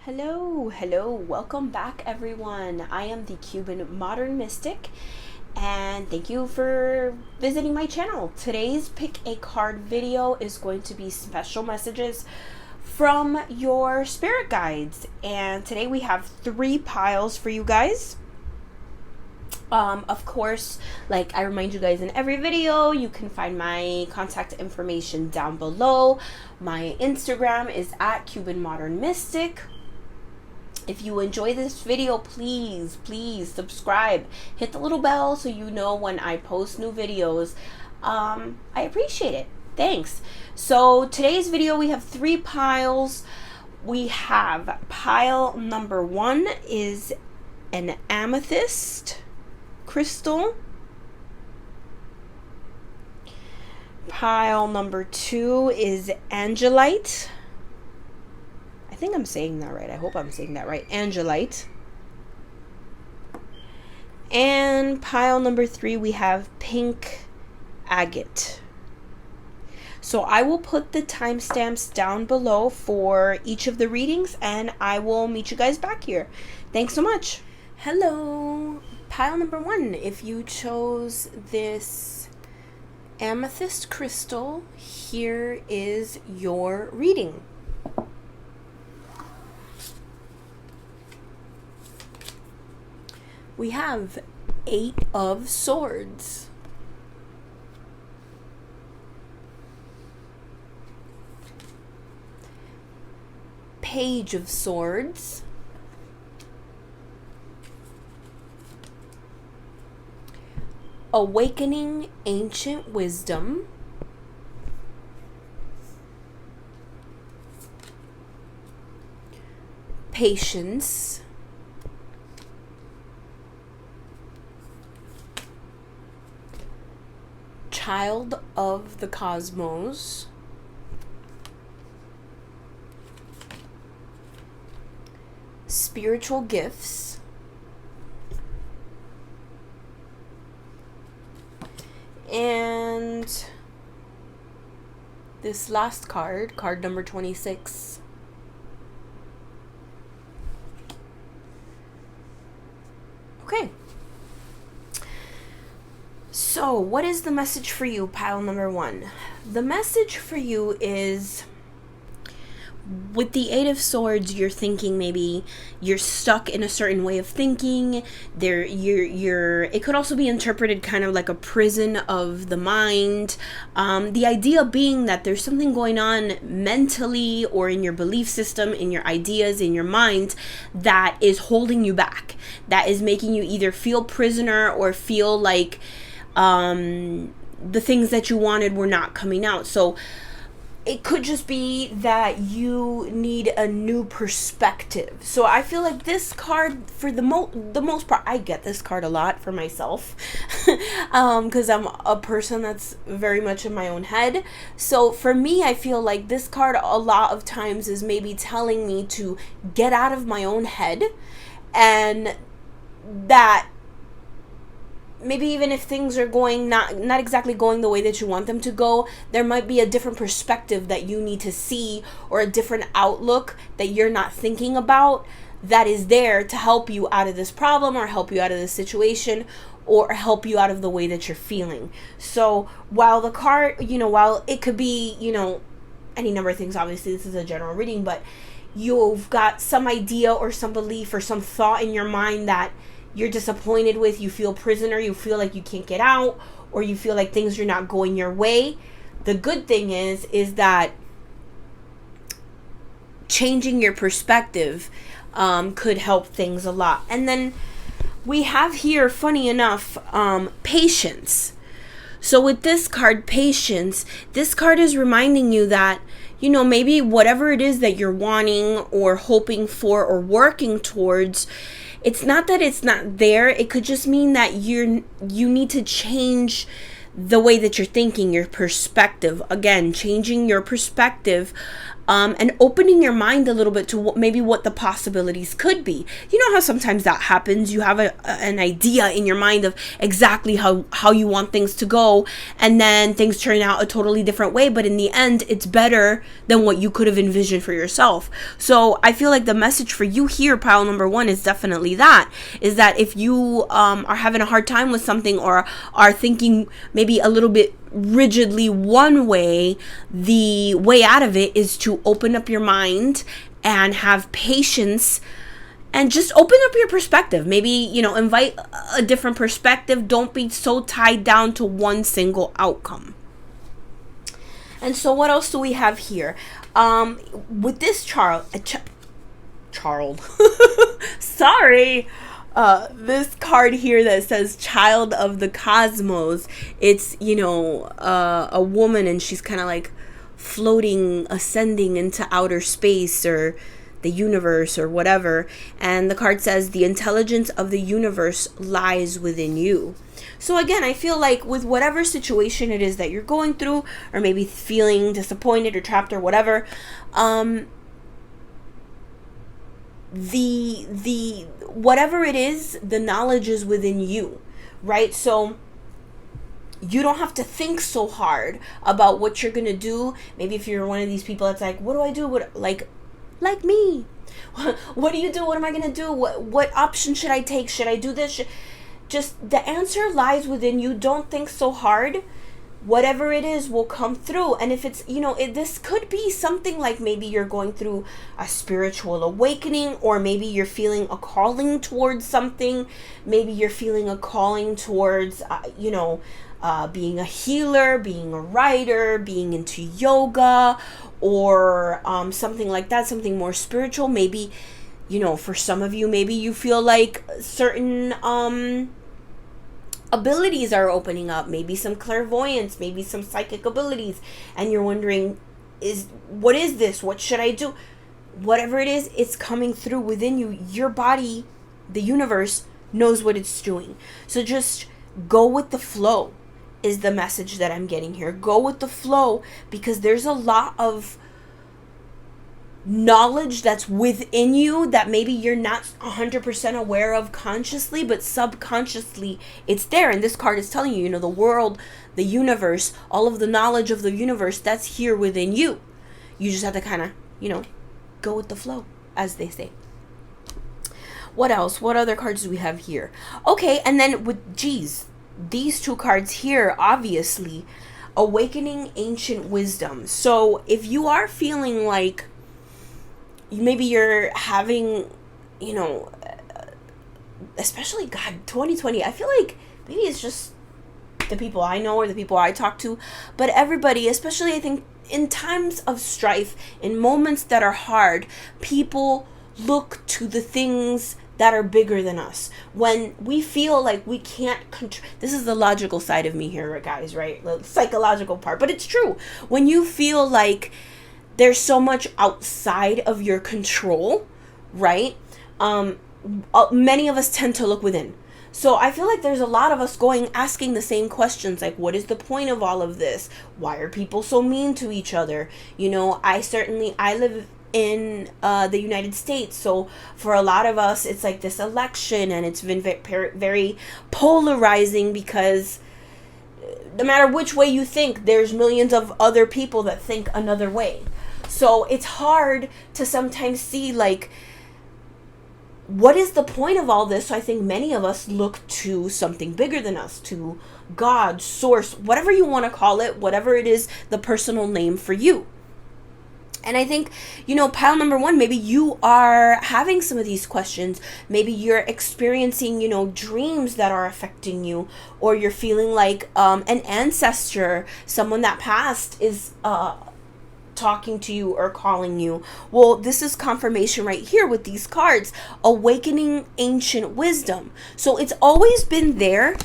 Hello, welcome back everyone. I am the Cuban Modern Mystic and thank you for visiting my channel. Today's pick a card video is going to be special messages from your spirit guides, and today we have 3 piles for you guys. Of course, like I remind you guys in every video, you can find my contact information down below. My Instagram is at Cuban Modern Mystic. If you enjoy this video, please subscribe. Hit the little bell so you know when I post new videos. I appreciate it. Thanks. So today's video, we have 3 piles. We have pile number 1 is an amethyst crystal. Pile number 2 is Angelite. I think I'm saying that right. I hope I'm saying that right. Angelite. And pile number 3, we have pink agate. So I will put the timestamps down below for each of the readings, and I will meet you guys back here. Thanks so much. Hello. Pile number 1, if you chose this amethyst crystal, here is your reading. We have 8 of Swords. Page of Swords. Awakening Ancient Wisdom. Patience. Child of the Cosmos. Spiritual Gifts. And this last card, card number 26. Okay. So, what is the message for you, pile number 1? The message for you is, with the 8 of Swords, you're thinking maybe you're stuck in a certain way of thinking. It could also be interpreted kind of like a prison of the mind. The idea being that there's something going on mentally or in your belief system, in your ideas, in your mind, that is holding you back. That is making you either feel prisoner or feel like the things that you wanted were not coming out. So it could just be that you need a new perspective. So I feel like this card, for the most part, I get this card a lot for myself because I'm a person that's very much in my own head. So for me, I feel like this card a lot of times is maybe telling me to get out of my own head, and that maybe even if things are going not exactly going the way that you want them to go, there might be a different perspective that you need to see, or a different outlook that you're not thinking about, that is there to help you out of this problem, or help you out of this situation, or help you out of the way that you're feeling. So while the card, while it could be, any number of things, obviously this is a general reading, but you've got some idea or some belief or some thought in your mind that you're disappointed with, you feel prisoner, you feel like you can't get out, or you feel like things are not going your way. The good thing is that changing your perspective could help things a lot. And then we have here, funny enough, patience. So with this card, patience, this card is reminding you that, maybe whatever it is that you're wanting or hoping for or working towards, it's not that it's not there. It could just mean that you need to change the way that you're thinking, your perspective. Again, changing your perspective and opening your mind a little bit to maybe what the possibilities could be. You know how sometimes that happens. You have an idea in your mind of exactly how you want things to go, and then things turn out a totally different way, but in the end, it's better than what you could have envisioned for yourself. So I feel like the message for you here, pile number one, is definitely that, is that if you are having a hard time with something, or are thinking maybe a little bit rigidly one way, the way out of it is to open up your mind and have patience and just open up your perspective. Maybe, invite a different perspective. Don't be so tied down to one single outcome. And so what else do we have here? With this Charles, sorry, this card here that says child of the cosmos, it's, a woman, and she's kind of like floating, ascending into outer space or the universe or whatever. And the card says the intelligence of the universe lies within you. So again, I feel like with whatever situation it is that you're going through, or maybe feeling disappointed or trapped or whatever, the whatever it is, the knowledge is within you, right? So you don't have to think so hard about what you're gonna do. Maybe if you're one of these people that's like, what do I do? Like me, what do you do? What am I gonna do? What option should I take? Should I do this? Just the answer lies within you. Don't think so hard. Whatever it is will come through. And if it's, this could be something like maybe you're going through a spiritual awakening, or maybe you're feeling a calling towards something. Maybe you're feeling a calling towards, being a healer, being a writer, being into yoga, or something like that, something more spiritual. Maybe, for some of you, maybe you feel like certain abilities are opening up, maybe some clairvoyance, maybe some psychic abilities, and you're wondering, what is this? What should I do? Whatever it is, it's coming through within you. Your body, the universe, knows what it's doing. So just go with the flow is the message that I'm getting here. Go with the flow, because there's a lot of knowledge that's within you that maybe you're not 100% aware of consciously, but subconsciously it's there. And this card is telling you, the world, the universe, all of the knowledge of the universe, that's here within you. You just have to kind of, go with the flow, as they say. What else? What other cards do we have here? Okay, and then these two cards here, obviously, awakening ancient wisdom. So if you are feeling like maybe you're having, especially 2020, I feel like maybe it's just the people I know or the people I talk to, but everybody, especially I think in times of strife, in moments that are hard, people look to the things that are bigger than us. When we feel like we can't this is the logical side of me here, guys, right? The psychological part, but it's true. When you feel like there's so much outside of your control, right? Many of us tend to look within. So I feel like there's a lot of us asking the same questions, like, what is the point of all of this? Why are people so mean to each other? I live in the United States, so for a lot of us, it's like this election, and it's been very polarizing, because no matter which way you think, there's millions of other people that think another way. So it's hard to sometimes see, like, what is the point of all this? So I think many of us look to something bigger than us, to God, source, whatever you want to call it, whatever it is, the personal name for you. And I think, pile number one, maybe you are having some of these questions. Maybe you're experiencing, dreams that are affecting you, or you're feeling like an ancestor, someone that passed, is talking to you or calling you. Well, this is confirmation right here with these cards, awakening ancient wisdom. So it's always been there.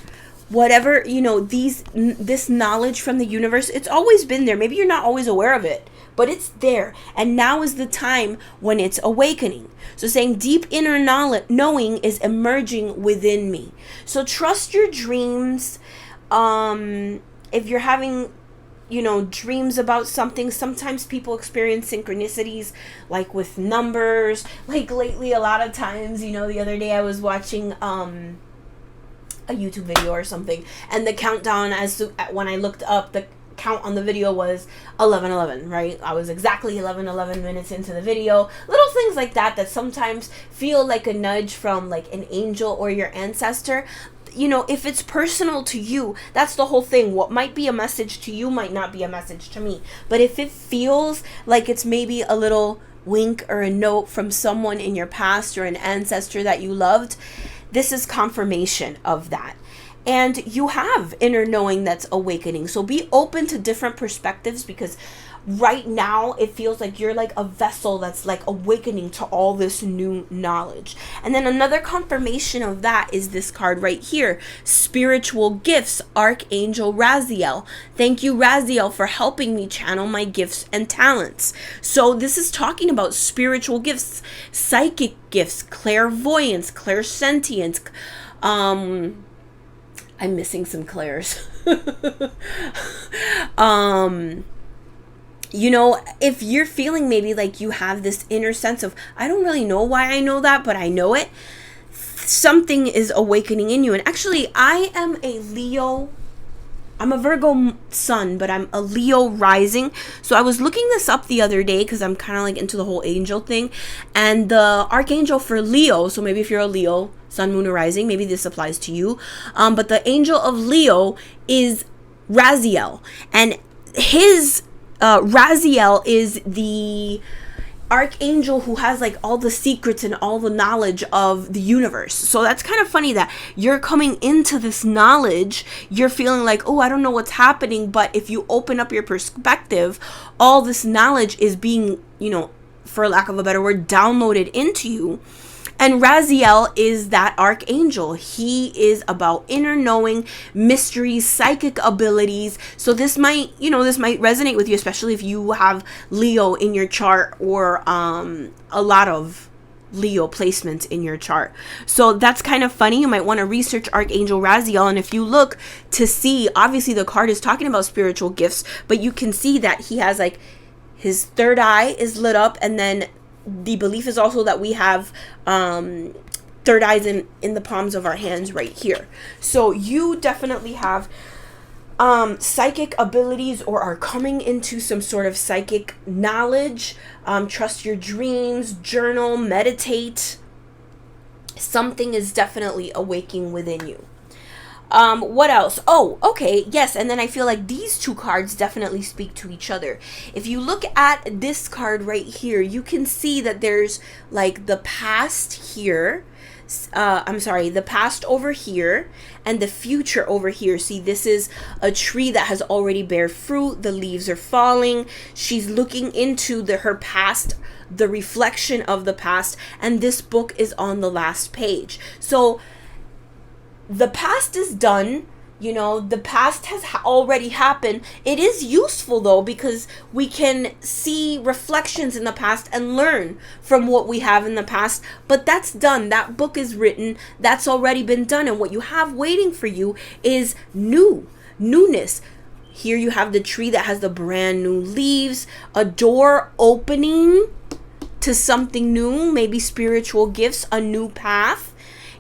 Whatever, this knowledge from the universe, it's always been there. Maybe you're not always aware of it, but it's there. And now is the time when it's awakening. So saying deep inner knowing is emerging within me. So trust your dreams. If you're having dreams about something. Sometimes people experience synchronicities, like with numbers. Like lately, a lot of times, the other day I was watching a YouTube video or something, and the countdown when I looked up, the count on the video was 11:11, right? I was exactly 11:11 minutes into the video. Little things like that sometimes feel like a nudge from like an angel or your ancestor. If it's personal to you, that's the whole thing. What might be a message to you might not be a message to me. But if it feels like it's maybe a little wink or a note from someone in your past or an ancestor that you loved, this is confirmation of that. And you have inner knowing that's awakening. So be open to different perspectives, because right now it feels like you're like a vessel that's like awakening to all this new knowledge. And then another confirmation of that is this card right here, Spiritual Gifts, Archangel Raziel. Thank you, Raziel, for helping me channel my gifts and talents. So this is talking about spiritual gifts, psychic gifts, clairvoyance, clairsentience. I'm missing some clairs. If you're feeling maybe like you have this inner sense of, I don't really know why I know that, but I know it, something is awakening in you. And actually, I am a Leo. I'm a Virgo sun, but I'm a Leo rising. So I was looking this up the other day because I'm kind of like into the whole angel thing. And the archangel for Leo, so maybe if you're a Leo, sun, moon, or rising, maybe this applies to you. But the angel of Leo is Raziel. And his Raziel is the archangel who has like all the secrets and all the knowledge of the universe. So that's kind of funny that you're coming into this knowledge, you're feeling like, oh, I don't know what's happening, but if you open up your perspective, all this knowledge is being, for lack of a better word, downloaded into you. And Raziel is that archangel. He is about inner knowing, mysteries, psychic abilities. So this might resonate with you, especially if you have Leo in your chart or a lot of Leo placements in your chart. So that's kind of funny. You might want to research Archangel Raziel. And if you look to see, obviously the card is talking about spiritual gifts, but you can see that he has like his third eye is lit up, and then the belief is also that we have third eyes in the palms of our hands right here. So you definitely have psychic abilities or are coming into some sort of psychic knowledge. Trust your dreams, journal, meditate. Something is definitely awaking within you. What else? Oh, okay, yes, and then I feel like these two cards definitely speak to each other. If you look at this card right here, you can see that there's like the past here, the past over here, and the future over here. See, this is a tree that has already bear fruit, the leaves are falling, she's looking into her past, the reflection of the past, and this book is on the last page. So the past is done, the past has already happened. It is useful though, because we can see reflections in the past and learn from what we have in the past, but that's done. That book is written, that's already been done, and what you have waiting for you is newness. Here you have the tree that has the brand new leaves, a door opening to something new, maybe spiritual gifts, a new path.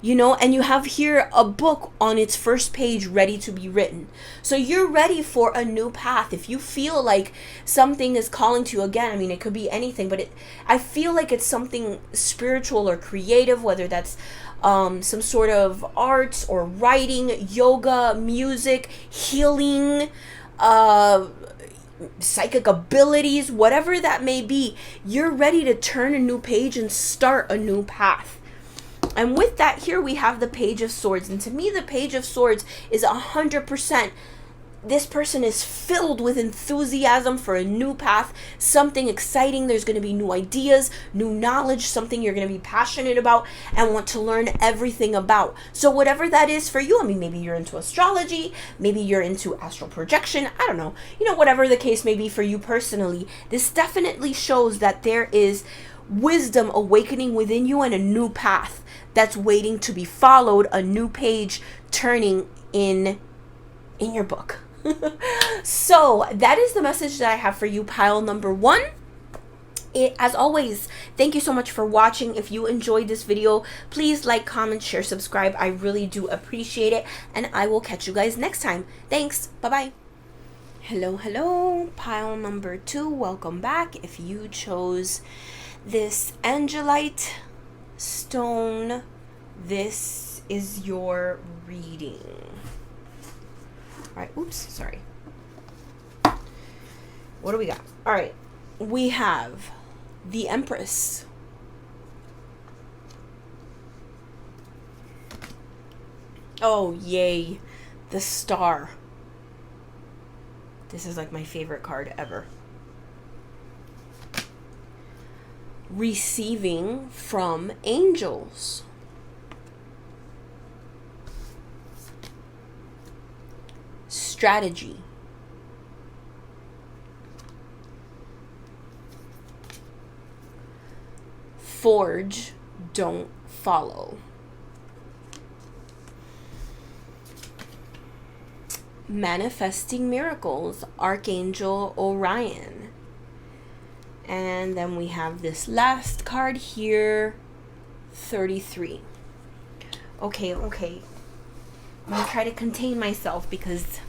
And you have here a book on its first page ready to be written. So you're ready for a new path. If you feel like something is calling to you, again, it could be anything, but I feel like it's something spiritual or creative, whether that's some sort of arts or writing, yoga, music, healing, psychic abilities, whatever that may be. You're ready to turn a new page and start a new path. And with that, here we have the Page of Swords. And to me, the Page of Swords is 100%. This person is filled with enthusiasm for a new path, something exciting. There's going to be new ideas, new knowledge, something you're going to be passionate about and want to learn everything about. So whatever that is for you, maybe you're into astrology, maybe you're into astral projection, I don't know. Whatever the case may be for you personally, this definitely shows that there is wisdom awakening within you and a new path that's waiting to be followed, a new page turning in your book. So that is the message that I have for you, pile number one. As always, thank you so much for watching. If you enjoyed this video, please like, comment, share, subscribe. I really do appreciate it, and I will catch you guys next time. Thanks. Bye-bye. Hello, pile number two. Welcome back. If you chose this Angelite stone, this is your reading. All right, oops, sorry. What do we got? All right, we have the Empress. Oh, yay. The Star. This is like my favorite card ever. Receiving from angels. Strategy. Forge, don't follow. Manifesting miracles, Archangel Orion. And then we have this last card here, 33. Okay. I'm gonna try to contain myself because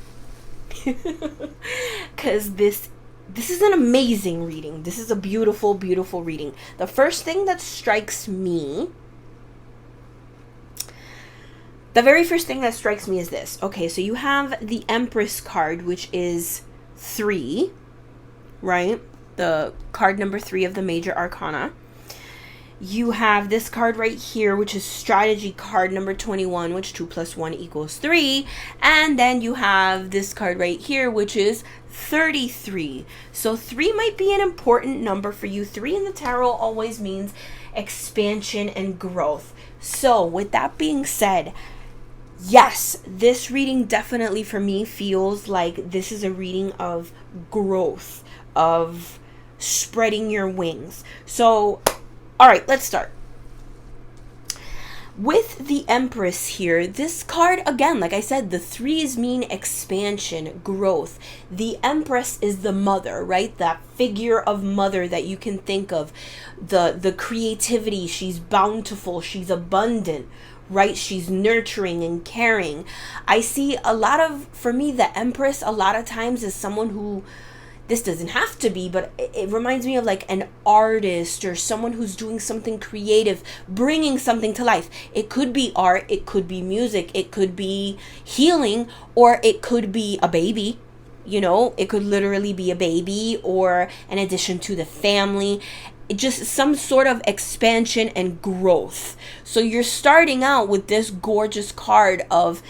this is an amazing reading. This is a beautiful, beautiful reading. The first thing that strikes me, is this. Okay, so you have the Empress card, which is 3, right? The card number 3 of the major arcana. You have this card right here, which is strategy card number 21, which 2 + 1 = 3. And then you have this card right here, which is 33. So 3 might be an important number for you. 3 in the tarot always means expansion and growth. So with that being said, yes, this reading definitely for me feels like this is a reading of growth, of spreading your wings. So all right, let's start. With the Empress here, this card, again, like I said, the 3s mean expansion, growth. The Empress is the mother, right? That figure of mother that you can think of. The creativity, she's bountiful, she's abundant, right? She's nurturing and caring. I see for me, the Empress a lot of times is someone who, this doesn't have to be, but it reminds me of like an artist or someone who's doing something creative, bringing something to life. It could be art, it could be music, it could be healing, or it could be a baby. You know, it could literally be a baby or an addition to the family. Just some sort of expansion and growth. So you're starting out with this gorgeous card of,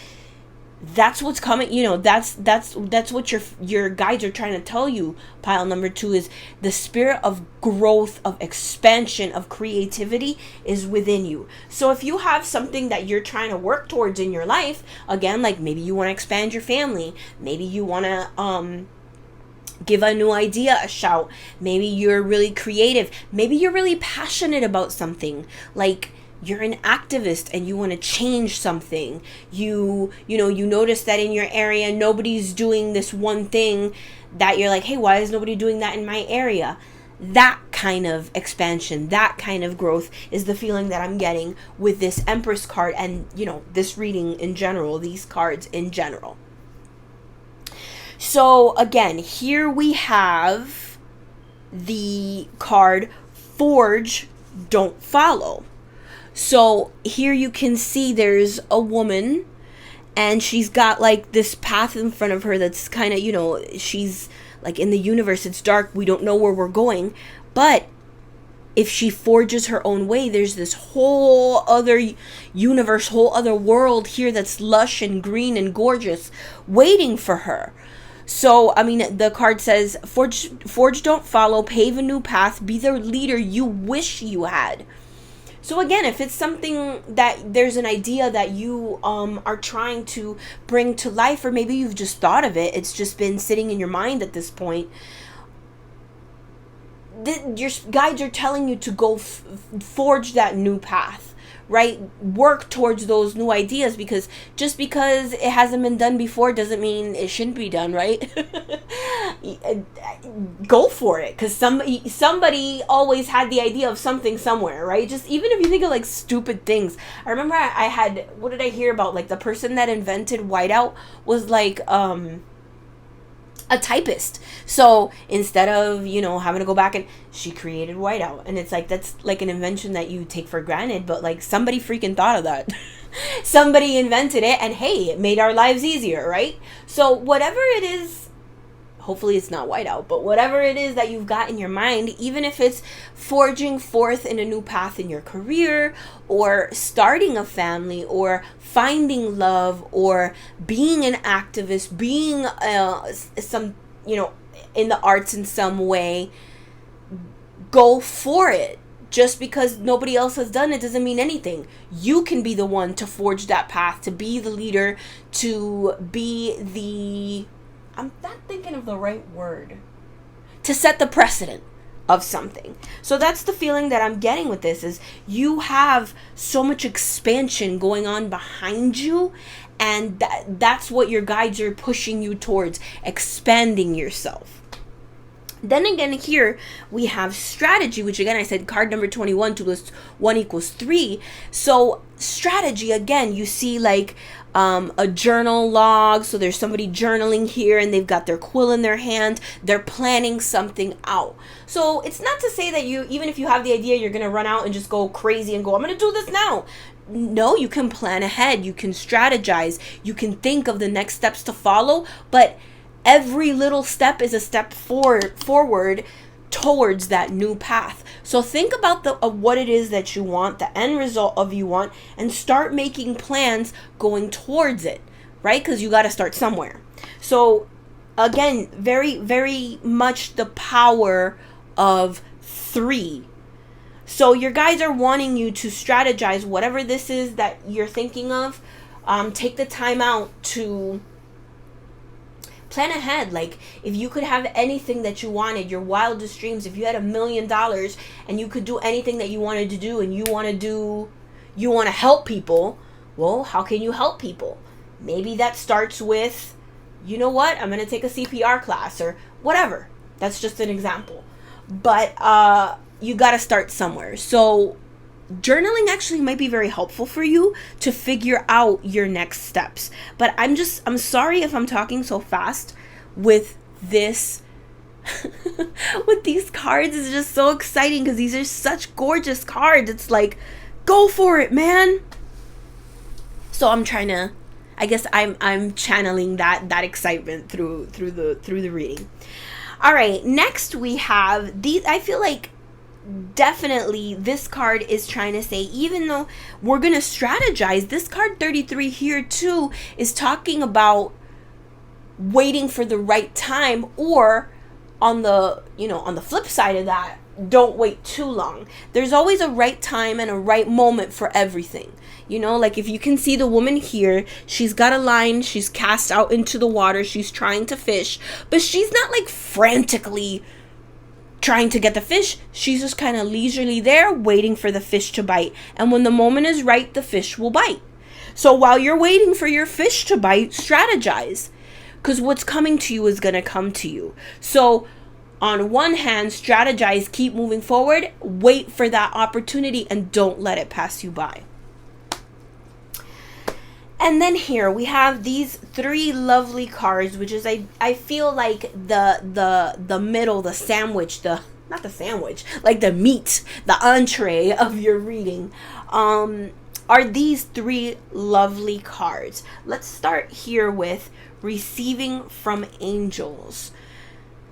that's what's coming, you know, that's what your guides are trying to tell you. Pile number 2 is the spirit of growth, of expansion, of creativity is within you. So if you have something that you're trying to work towards in your life, again, like maybe you want to expand your family, maybe you want to give a new idea a shout, maybe you're really creative, maybe you're really passionate about something, like you're an activist and you want to change something. You notice that in your area nobody's doing this one thing that you're like, hey, why is nobody doing that in my area? That kind of expansion, that kind of growth is the feeling that I'm getting with this Empress card and, you know, this reading in general, these cards in general. So again, here we have the card Forge, Don't Follow. So here you can see there's a woman and she's got like this path in front of her that's kind of, you know, she's like in the universe, it's dark, we don't know where we're going, but if she forges her own way, there's this whole other universe, whole other world here that's lush and green and gorgeous waiting for her. So, I mean, the card says, forge, don't follow, pave a new path, be the leader you wish you had. So again, if it's something that there's an idea that you are trying to bring to life, or maybe you've just thought of it, it's just been sitting in your mind at this point, your guides are telling you to go forge that new path, right? Work towards those new ideas, because just because it hasn't been done before doesn't mean it shouldn't be done, right? Go for it, because somebody always had the idea of something somewhere, right? Just even if you think of like stupid things. I remember I had, what did I hear about? Like the person that invented whiteout was like a typist. So instead of, having to go back, and she created whiteout, and it's like, that's like an invention that you take for granted, but like somebody freaking thought of that. Somebody invented it, and hey, it made our lives easier, right? So whatever it is, hopefully it's not whiteout, but whatever it is that you've got in your mind, even if it's forging forth in a new path in your career, or starting a family, or finding love, or being an activist, being some, in the arts in some way, go for it. Just because nobody else has done it doesn't mean anything. You can be the one to forge that path, to be the leader, to be the... I'm not thinking of the right word. To set the precedent of something. So that's the feeling that I'm getting with this, is you have so much expansion going on behind you, and that's what your guides are pushing you towards, expanding yourself. Then again, here we have strategy, which again, I said card number 21, 2 plus 1 equals 3. So strategy, again, you see like a journal log. So there's somebody journaling here, and they've got their quill in their hand. They're planning something out. So it's not to say that you, even if you have the idea, you're going to run out and just go crazy and go, I'm going to do this now. No, you can plan ahead. You can strategize. You can think of the next steps to follow, but every little step is a step forward towards that new path. So think about what it is that you want, the end result of you want, and start making plans going towards it, right? Because you got to start somewhere. So again, very, very much the power of 3. So your guides are wanting you to strategize whatever this is that you're thinking of. Take the time out to plan ahead. Like if you could have anything that you wanted, your wildest dreams, if you had $1 million and you could do anything that you wanted to do, and you want to help people, well, how can you help people? Maybe that starts with, you know what, I'm going to take a CPR class or whatever. That's just an example. But you got to start somewhere. So journaling actually might be very helpful for you to figure out your next steps. But I'm sorry if I'm talking so fast with this. With these cards. It's just so exciting because these are such gorgeous cards. It's like, go for it, man. So I'm trying to, I guess I'm channeling that excitement through the reading. All right, next we have these. I feel like definitely this card is trying to say, even though we're going to strategize, this card 33 here too is talking about waiting for the right time, or on the flip side of that, don't wait too long. There's always a right time and a right moment for everything. Like if you can see the woman here, she's got a line, she's cast out into the water, she's trying to fish, but she's not like frantically trying to get the fish. She's just kind of leisurely there, waiting for the fish to bite. And when the moment is right, the fish will bite. So while you're waiting for your fish to bite, strategize, because what's coming to you is going to come to you. So on one hand, strategize, keep moving forward, wait for that opportunity, and don't let it pass you by. And then here we have these 3 lovely cards, which is I feel like the middle, the sandwich, not the sandwich, like the meat, the entree of your reading, are these 3 lovely cards. Let's start here with receiving from angels.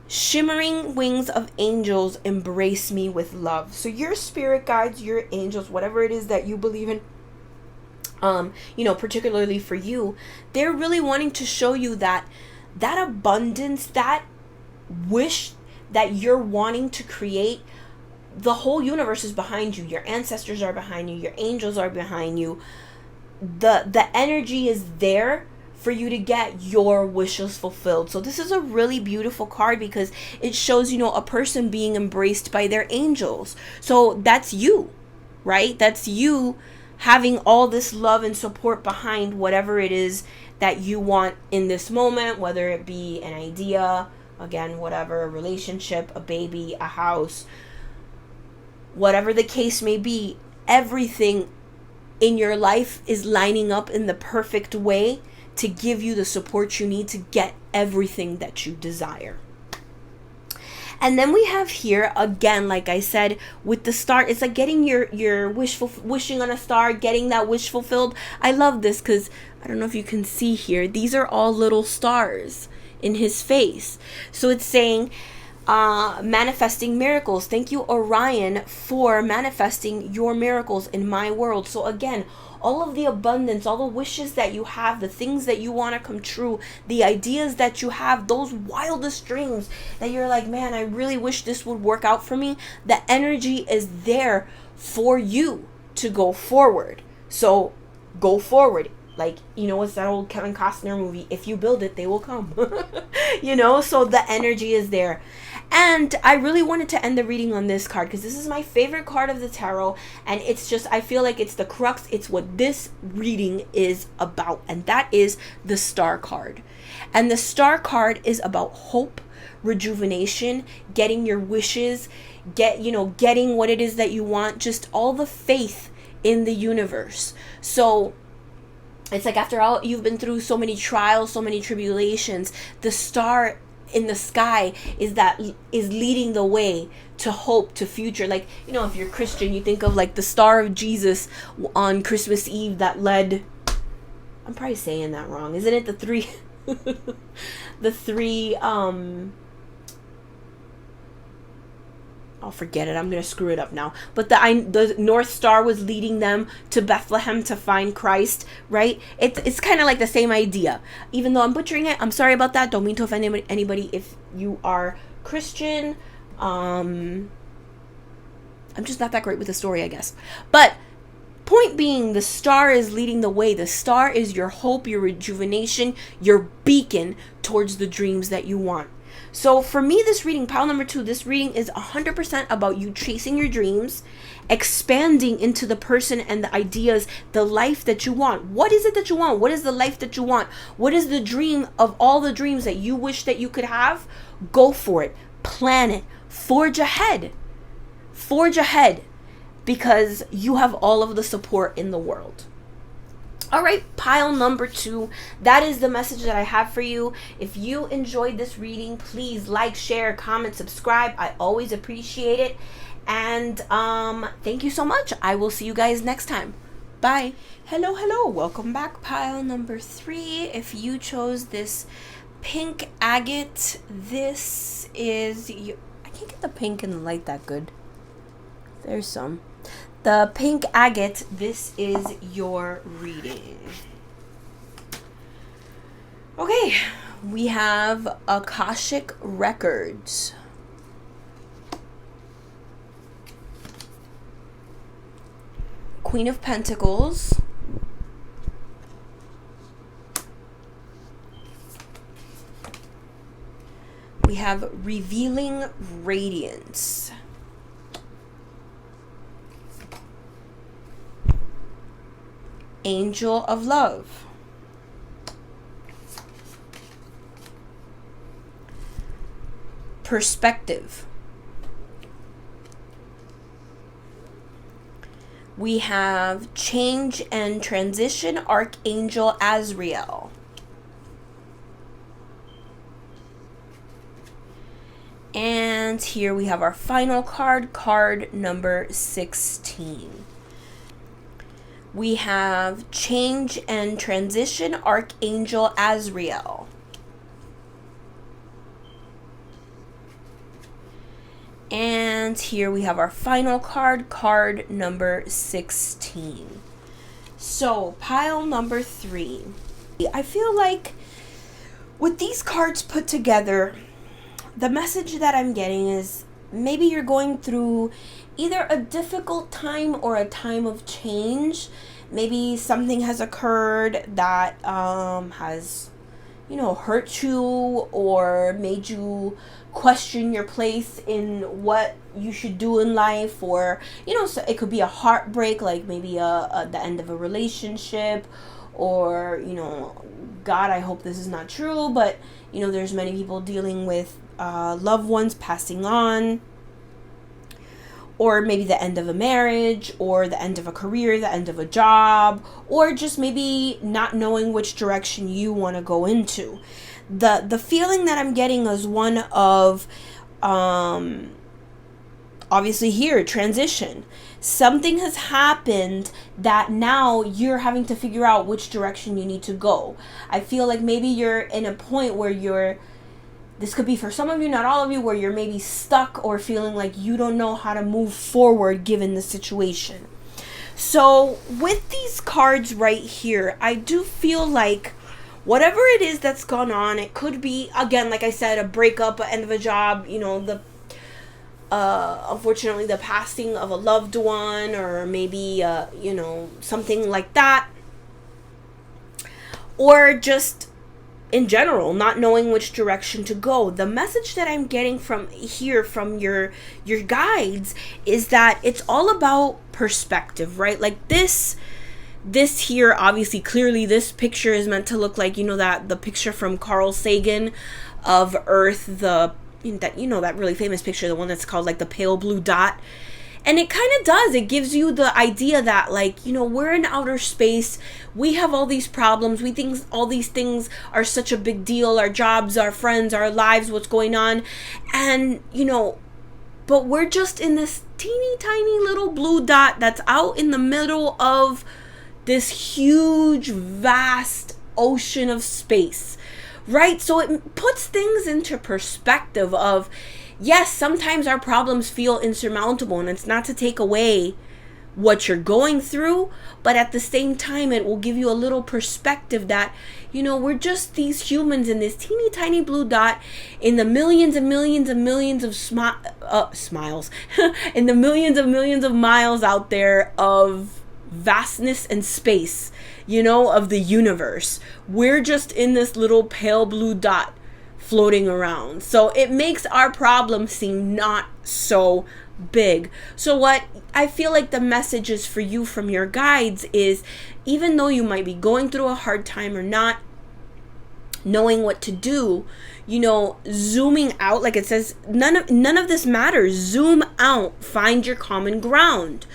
Shimmering wings of angels embrace me with love. So your spirit guides, your angels, whatever it is that you believe in, particularly for you, they're really wanting to show you that abundance, that wish that you're wanting to create. The whole universe is behind you. Your ancestors are behind you. Your angels are behind you. The energy is there for you to get your wishes fulfilled. So this is a really beautiful card because it shows, a person being embraced by their angels. So that's you, right? That's you having all this love and support behind whatever it is that you want in this moment, whether it be an idea, again, whatever, a relationship, a baby, a house, whatever the case may be, everything in your life is lining up in the perfect way to give you the support you need to get everything that you desire. And then we have here, again, like I said, with the star, it's like getting your wishing on a star, getting that wish fulfilled. I love this because I don't know if you can see here. These are all little stars in his face. So it's saying, manifesting miracles. Thank you, Orion, for manifesting your miracles in my world. So again, all of the abundance, all the wishes that you have, the things that you want to come true, the ideas that you have, those wildest dreams that you're like, man, I really wish this would work out for me. The energy is there for you to go forward. So go forward. Like, you know, what's that old Kevin Costner movie? If you build it, they will come. You know, so the energy is there. And I really wanted to end the reading on this card because this is my favorite card of the tarot. And it's just, I feel like it's the crux. It's what this reading is about. And that is the Star card. And the Star card is about hope, rejuvenation, getting your wishes, getting what it is that you want, just all the faith in the universe. So it's like after all you've been through, so many trials, so many tribulations, the star in the sky is leading the way to hope, to future. Like, you know, if you're Christian, you think of like the star of Jesus on Christmas Eve that led, I'm probably saying that wrong, isn't it? The three I'll forget it. I'm going to screw it up now. But the North Star was leading them to Bethlehem to find Christ, right? It's kind of like the same idea. Even though I'm butchering it, I'm sorry about that. Don't mean to offend anybody if you are Christian. I'm just not that great with the story, I guess. But point being, the star is leading the way. The star is your hope, your rejuvenation, your beacon towards the dreams that you want. So for me, this reading, pile number 2, this reading is 100% about you chasing your dreams, expanding into the person and the ideas, the life that you want. What is it that you want? What is the life that you want? What is the dream of all the dreams that you wish that you could have? Go for it. Plan it. Forge ahead. Forge ahead, because you have all of the support in the world. All right, pile number 2, that is the message that I have for you. If you enjoyed this reading, please like, share, comment, subscribe. I always appreciate it. And thank you so much. I will see you guys next time. Bye. Hello. Welcome back. Pile number 3. If you chose this pink agate, this is... I can't get the pink in the light that good. There's some. The pink agate, this is your reading. Okay, we have Akashic Records. Queen of Pentacles. We have Revealing Radiance. Angel of Love. Perspective. We have Change and Transition, Archangel Azrael. And here we have our final card, card number 16. We have Change and Transition, Archangel Azrael. And here we have our final card, card number 16. So, pile number 3. I feel like with these cards put together, the message that I'm getting is maybe you're going through either a difficult time or a time of change. Maybe something has occurred that has, hurt you or made you question your place in what you should do in life, or so it could be a heartbreak, like maybe the end of a relationship, or God, I hope this is not true, but there's many people dealing with loved ones passing on, or maybe the end of a marriage, or the end of a career, the end of a job, or just maybe not knowing which direction you want to go into. The feeling that I'm getting is one of, obviously here, transition. Something has happened that now you're having to figure out which direction you need to go. I feel like maybe you're in a point where this could be for some of you, not all of you, where you're maybe stuck or feeling like you don't know how to move forward given the situation. So with these cards right here, I do feel like whatever it is that's gone on, it could be, again, like I said, a breakup, an end of a job, unfortunately the passing of a loved one, or maybe, something like that. Or just in general, not knowing which direction to go. The message that I'm getting from your guides is that it's all about perspective, right? Like this here, obviously, clearly this picture is meant to look like, that the picture from Carl Sagan of Earth, that really famous picture, the one that's called like the pale blue dot. And it kind of does. It gives you the idea that, like, we're in outer space. We have all these problems. We think all these things are such a big deal. Our jobs, our friends, our lives, what's going on. And, but we're just in this teeny tiny little blue dot that's out in the middle of this huge, vast ocean of space, right? So it puts things into perspective of, yes, sometimes our problems feel insurmountable, and it's not to take away what you're going through, but at the same time, it will give you a little perspective that, we're just these humans in this teeny tiny blue dot in the millions and millions and millions of smiles, in the millions and millions of miles out there of vastness and space, of the universe. We're just in this little pale blue dot floating around. So it makes our problem seem not so big. So what I feel like the message is for you from your guides is, even though you might be going through a hard time or not knowing what to do, zooming out, like it says, none of this matters. Zoom out, find your common ground.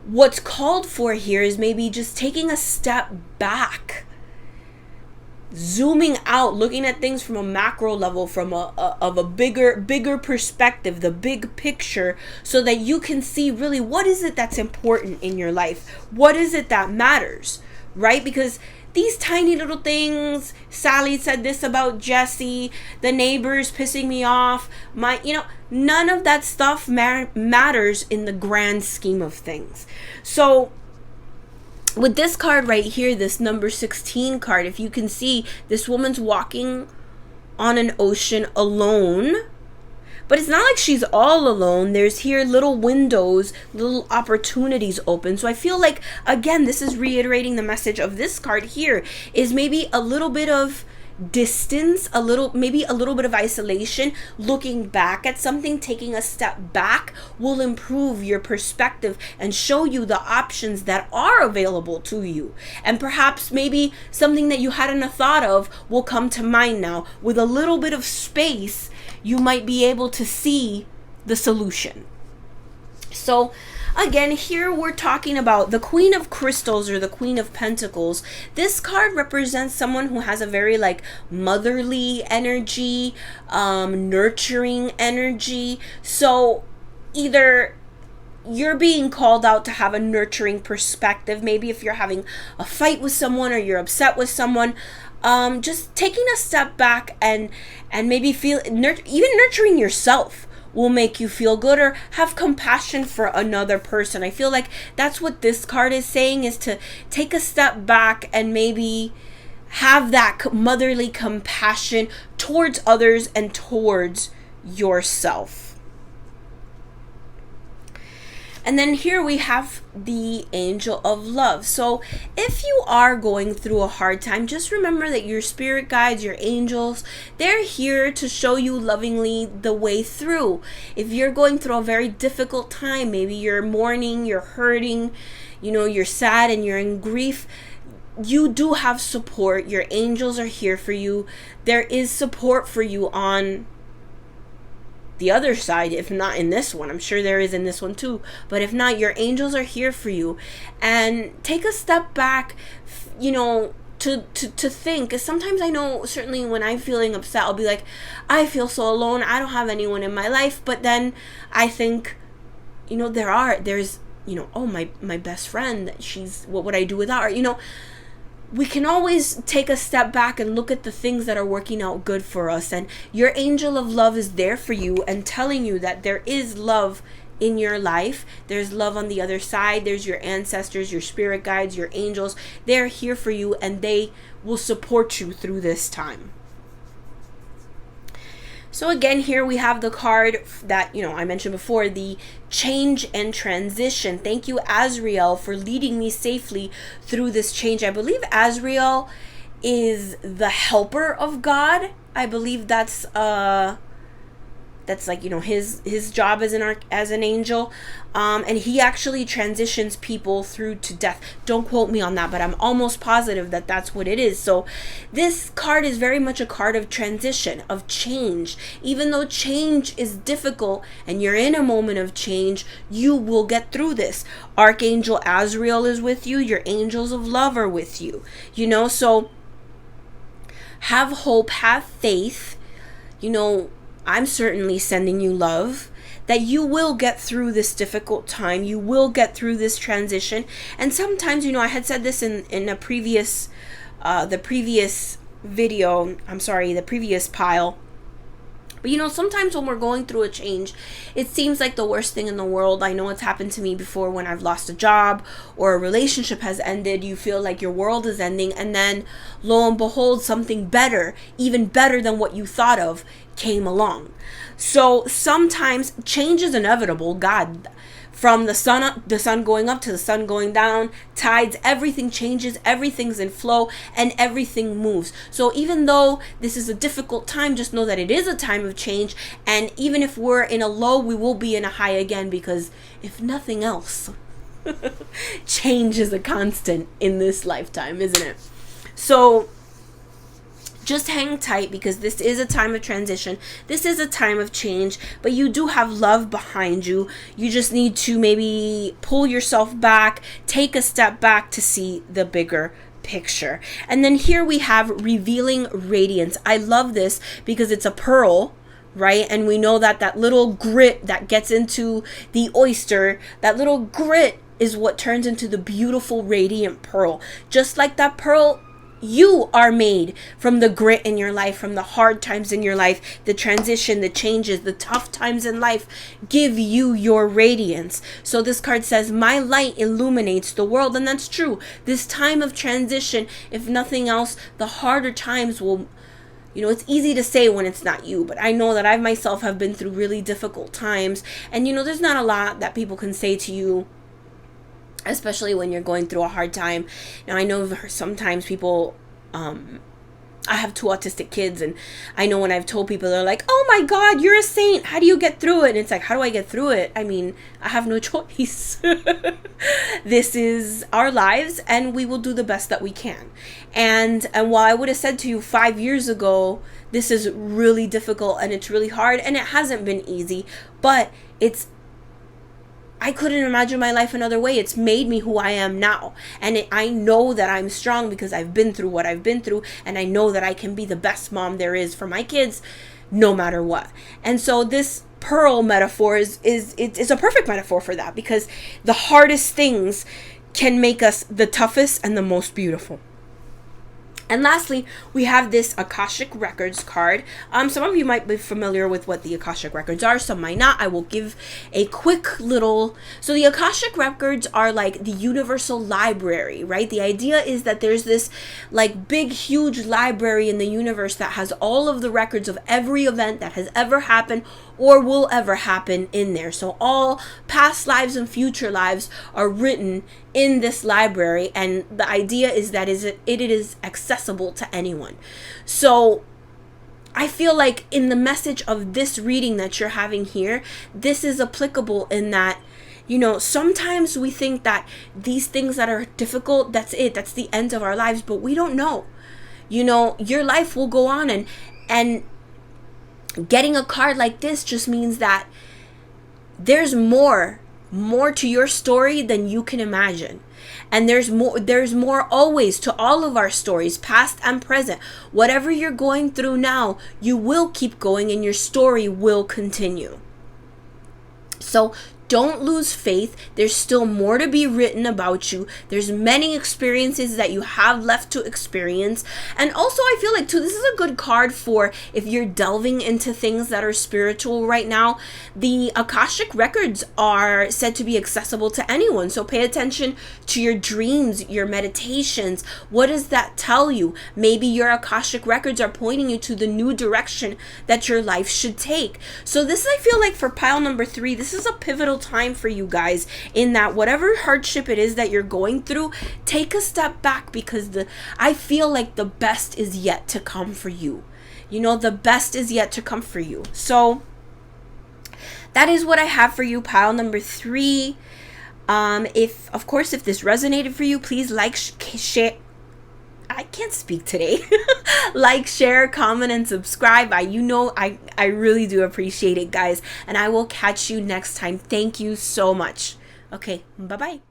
What's called for here is maybe just taking a step back, zooming out, looking at things from a macro level, from a bigger perspective, the big picture, so that you can see really what is it that's important in your life, what is it that matters, right? Because these tiny little things, Sally said this about Jesse, the neighbors pissing me off, none of that stuff matters in the grand scheme of things. So with this card right here, this number 16 card, if you can see, this woman's walking on an ocean alone. But it's not like she's all alone. There's here little windows, little opportunities open. So I feel like, again, this is reiterating the message of this card here, is maybe a little bit of distance, maybe a little bit of isolation, looking back at something, taking a step back will improve your perspective and show you the options that are available to you. And perhaps maybe something that you hadn't thought of will come to mind now. With a little bit of space, you might be able to see the solution. So again, here we're talking about the Queen of Crystals, or the Queen of Pentacles. This card represents someone who has a very motherly energy, nurturing energy. So either you're being called out to have a nurturing perspective. Maybe if you're having a fight with someone or you're upset with someone, just taking a step back and maybe even nurturing yourself will make you feel good, or have compassion for another person. I feel like that's what this card is saying, is to take a step back and maybe have that motherly compassion towards others and towards yourself. And then here we have the angel of love. So if you are going through a hard time, just remember that your spirit guides, your angels, they're here to show you lovingly the way through. If you're going through a very difficult time, maybe you're mourning, you're hurting, you're sad and you're in grief, you do have support. Your angels are here for you. There is support for you on the other side, if not in this one. I'm sure there is in this one too, but if not, your angels are here for you. And take a step back, to think, because sometimes I know, certainly when I'm feeling upset, I'll be like, I feel so alone, I don't have anyone in my life. But then I think, there's oh, my best friend, what would I do without her? We can always take a step back and look at the things that are working out good for us. And your angel of love is there for you and telling you that there is love in your life. There's love on the other side. There's your ancestors, your spirit guides, your angels. They're here for you and they will support you through this time. So again, here we have the card that, I mentioned before, the change and transition. Thank you, Azrael, for leading me safely through this change. I believe Azrael is the helper of God. I believe that's like, his job as an angel. And he actually transitions people through to death. Don't quote me on that, but I'm almost positive that that's what it is. So this card is very much a card of transition, of change. Even though change is difficult and you're in a moment of change, you will get through this. Archangel Azrael is with you. Your angels of love are with you. So have hope, have faith. I'm certainly sending you love, that you will get through this difficult time. You will get through this transition. And sometimes, I had said this in a previous, the previous pile. But sometimes when we're going through a change, it seems like the worst thing in the world. I know it's happened to me before when I've lost a job or a relationship has ended. You feel like your world is ending, and then lo and behold, something better, even better than what you thought of, came along. So sometimes change is inevitable. God, from the sun going up to the sun going down, tides, everything changes, everything's in flow, and everything moves. So even though this is a difficult time, just know that it is a time of change. And even if we're in a low, we will be in a high again, because if nothing else, change is a constant in this lifetime, isn't it? So just hang tight, because this is a time of transition. This is a time of change, but you do have love behind you. You just need to maybe pull yourself back, take a step back to see the bigger picture. And then here we have revealing radiance. I love this because it's a pearl, right? And we know that that little grit that gets into the oyster, that little grit is what turns into the beautiful radiant pearl. Just like that pearl, you are made from the grit in your life, from the hard times in your life, the transition, the changes, the tough times in life give you your radiance. So this card says, my light illuminates the world. And that's true. This time of transition, if nothing else, the harder times will, it's easy to say when it's not you, but I know that I myself have been through really difficult times. And, there's not a lot that people can say to you, especially when you're going through a hard time. Now, I know sometimes people, I have 2 autistic kids, and I know when I've told people, they're like, oh my God, you're a saint. How do you get through it? And it's like, how do I get through it? I mean, I have no choice. This is our lives, and we will do the best that we can. And while I would have said to you 5 years ago, this is really difficult and it's really hard, and it hasn't been easy, but I couldn't imagine my life another way. It's made me who I am now. And I know that I'm strong because I've been through what I've been through. And I know that I can be the best mom there is for my kids, no matter what. And so this pearl metaphor is a perfect metaphor for that, because the hardest things can make us the toughest and the most beautiful. And lastly, we have this Akashic Records card. Some of you might be familiar with what the Akashic Records are, some might not. I will give a quick little... So the Akashic Records are like the universal library, right? The idea is that there's this like big, huge library in the universe that has all of the records of every event that has ever happened or will ever happen in there. So all past lives and future lives are written in this library, and the idea is that it is accessible to anyone. So I feel like in the message of this reading that you're having here, this is applicable in that, sometimes we think that these things that are difficult, that's the end of our lives, but we don't know. Your life will go on, and getting a card like this just means that there's more to your story than you can imagine. And there's more always to all of our stories, past and present. Whatever you're going through now, you will keep going and your story will continue. So don't lose faith. There's still more to be written about you. There's many experiences that you have left to experience. And also, I feel like, too, this is a good card for if you're delving into things that are spiritual right now. The Akashic records are said to be accessible to anyone. So pay attention to your dreams, your meditations. What does that tell you? Maybe your Akashic records are pointing you to the new direction that your life should take. So this, I feel like, for pile number 3, this is a pivotal time for you guys, in that whatever hardship it is that you're going through, take a step back, because I feel like the best is yet to come for you. The best is yet to come for you. So that is what I have for you, pile number 3. If this resonated for you, please share. I can't speak today. Like, share, comment, and subscribe. I really do appreciate it, guys. And I will catch you next time. Thank you so much. Okay, bye-bye.